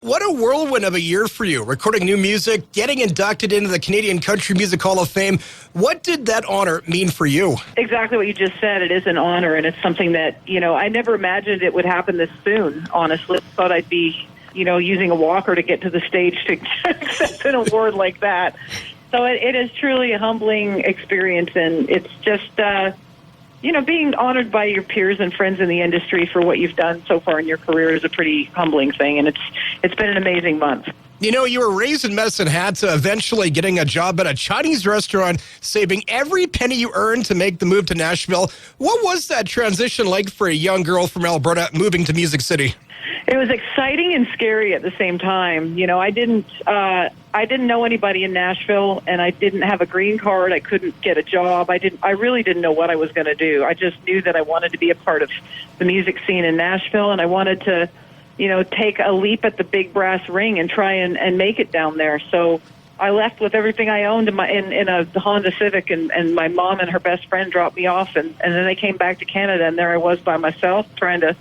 What a whirlwind of a year for you, recording new music, getting inducted into the Canadian Country Music Hall of Fame. What did that honor mean for you? Exactly what you just said. It is an honor, and it's something that, I never imagined it would happen this soon, honestly. I thought I'd be, using a walker to get to the stage to accept an award like that. So it is truly a humbling experience, and it's just, being honored by your peers and friends in the industry for what you've done so far in your career is a pretty humbling thing, and it's been an amazing month. You were raised in Medicine Hat, eventually getting a job at a Chinese restaurant, saving every penny you earned to make the move to Nashville. What was that transition like for a young girl from Alberta moving to Music City? It was exciting and scary at the same time. I didn't know anybody in Nashville, and I didn't have a green card. I couldn't get a job. I really didn't know what I was going to do. I just knew that I wanted to be a part of the music scene in Nashville, and I wanted to, take a leap at the big brass ring and try and make it down there. So I left with everything I owned in a Honda Civic, and my mom and her best friend dropped me off, and then they came back to Canada, and there I was by myself trying to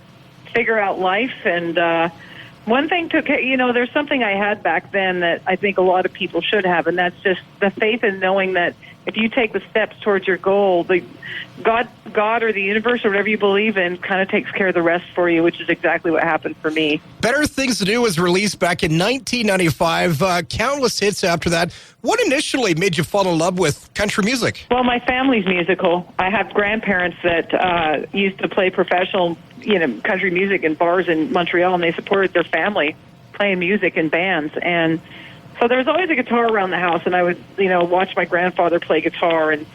figure out life. And one thing there's something I had back then that I think a lot of people should have, and that's just the faith in knowing that if you take the steps towards your goal, God or the universe or whatever you believe in kind of takes care of the rest for you, which is exactly what happened for me. Better Things to Do was released back in 1995. Countless hits after that. What initially made you fall in love with country music? Well, my family's musical. I have grandparents that used to play professional country music in bars in Montreal, and they supported their family playing music in bands. And so there was always a guitar around the house, and I would, watch my grandfather play guitar and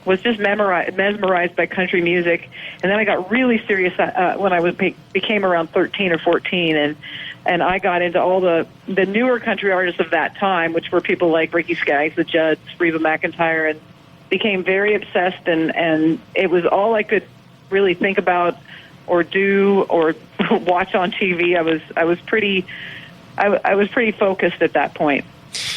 was just mesmerized by country music. And then I got really serious when I became around 13 or 14, and I got into all the newer country artists of that time, which were people like Ricky Skaggs, the Judds, Reba McEntire, and became very obsessed, and it was all I could really think about or do or watch on TV. I was pretty focused at that point.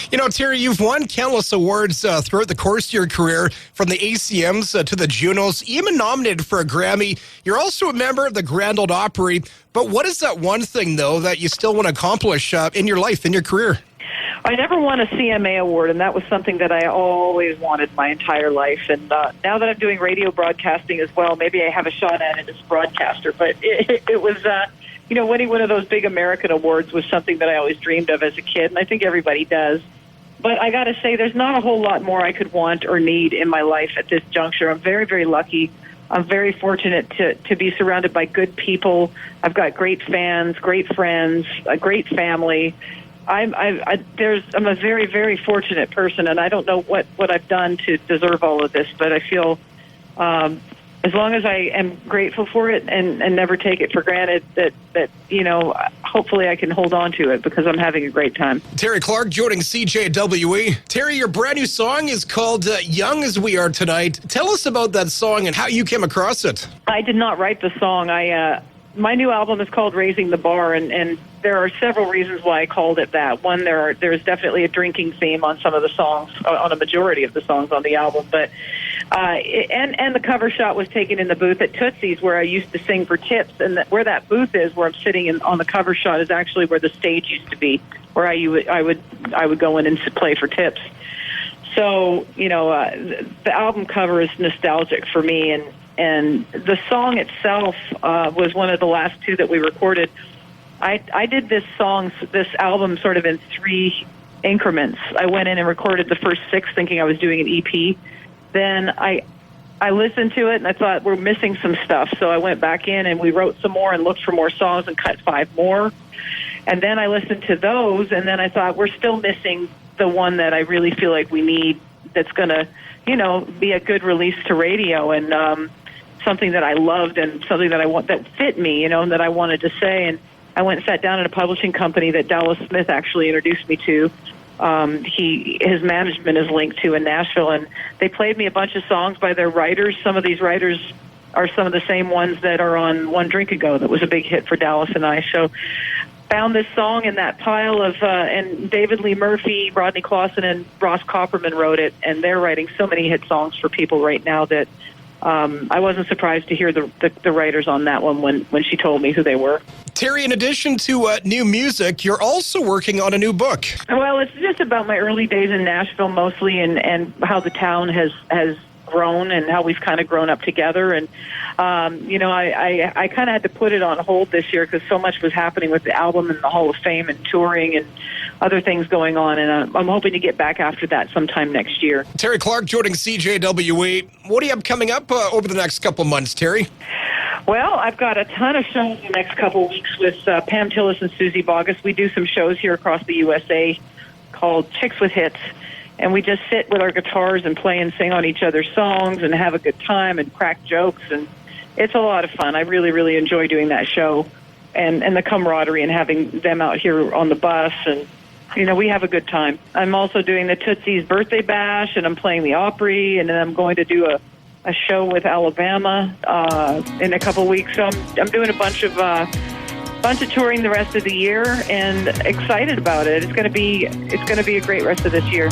Terri, you've won countless awards throughout the course of your career, from the ACMs to the Junos, even nominated for a Grammy. You're also a member of the Grand Ole Opry. But what is that one thing, though, that you still want to accomplish in your life, in your career? I never won a CMA award, and that was something that I always wanted my entire life. And now that I'm doing radio broadcasting as well, maybe I have a shot at it as a broadcaster. But it was, winning one of those big American awards was something that I always dreamed of as a kid, and I think everybody does. But I got to say, there's not a whole lot more I could want or need in my life at this juncture. I'm very, very lucky. I'm very fortunate to be surrounded by good people. I've got great fans, great friends, a great family. I'm a very, very fortunate person, and I don't know what I've done to deserve all of this, but I feel as long as I am grateful for it and never take it for granted, that hopefully I can hold on to it because I'm having a great time. Terri Clark joining CJWE. Terri, your brand new song is called Young As We Are Tonight. Tell us about that song and how you came across it. I did not write the song. My new album is called Raising the Bar, and there are several reasons why I called it that. One, there's definitely a drinking theme on some of the songs, on a majority of the songs on the album, but and the cover shot was taken in the booth at Tootsie's, where I used to sing for tips, and where that booth is, where I'm sitting on the cover shot, is actually where the stage used to be, where I would go in and play for tips. So the album cover is nostalgic for me, and the song itself was one of the last two that we recorded. I did this album sort of in 3 increments. I went in and recorded the first 6 thinking I was doing an EP. Then I listened to it and I thought we're missing some stuff. So I went back in and we wrote some more and looked for more songs and cut 5 more. And then I listened to those, and then I thought we're still missing the one that I really feel like we need, that's going to, be a good release to radio, and something that I loved and something that that fit me, and that I wanted to say. And I went and sat down at a publishing company that Dallas Smith actually introduced me to. His management is linked to in Nashville, and they played me a bunch of songs by their writers. Some of these writers are some of the same ones that are on One Drink Ago that was a big hit for Dallas and I. So found this song in that pile of, and David Lee Murphy, Rodney Clawson, and Ross Copperman wrote it, and they're writing so many hit songs for people right now that I wasn't surprised to hear the writers on that one when she told me who they were. Terri, in addition to new music, you're also working on a new book. Well, it's just about my early days in Nashville mostly, and how the town has grown and how we've kind of grown up together. And, I kind of had to put it on hold this year because so much was happening with the album and the Hall of Fame and touring and other things going on. And I'm hoping to get back after that sometime next year. Terri Clark joining CJWE. What do you have coming up over the next couple of months, Terri? Well, I've got a ton of shows the next couple of weeks with Pam Tillis and Susie Bogus. We do some shows here across the USA called Chicks with Hits. And we just sit with our guitars and play and sing on each other's songs and have a good time and crack jokes. And it's a lot of fun. I really, really enjoy doing that show and the camaraderie and having them out here on the bus. And, we have a good time. I'm also doing the Tootsie's Birthday Bash, and I'm playing the Opry, and then I'm going to do a show with Alabama in a couple of weeks. So I'm doing a bunch of touring the rest of the year, and excited about it. It's going to be a great rest of this year.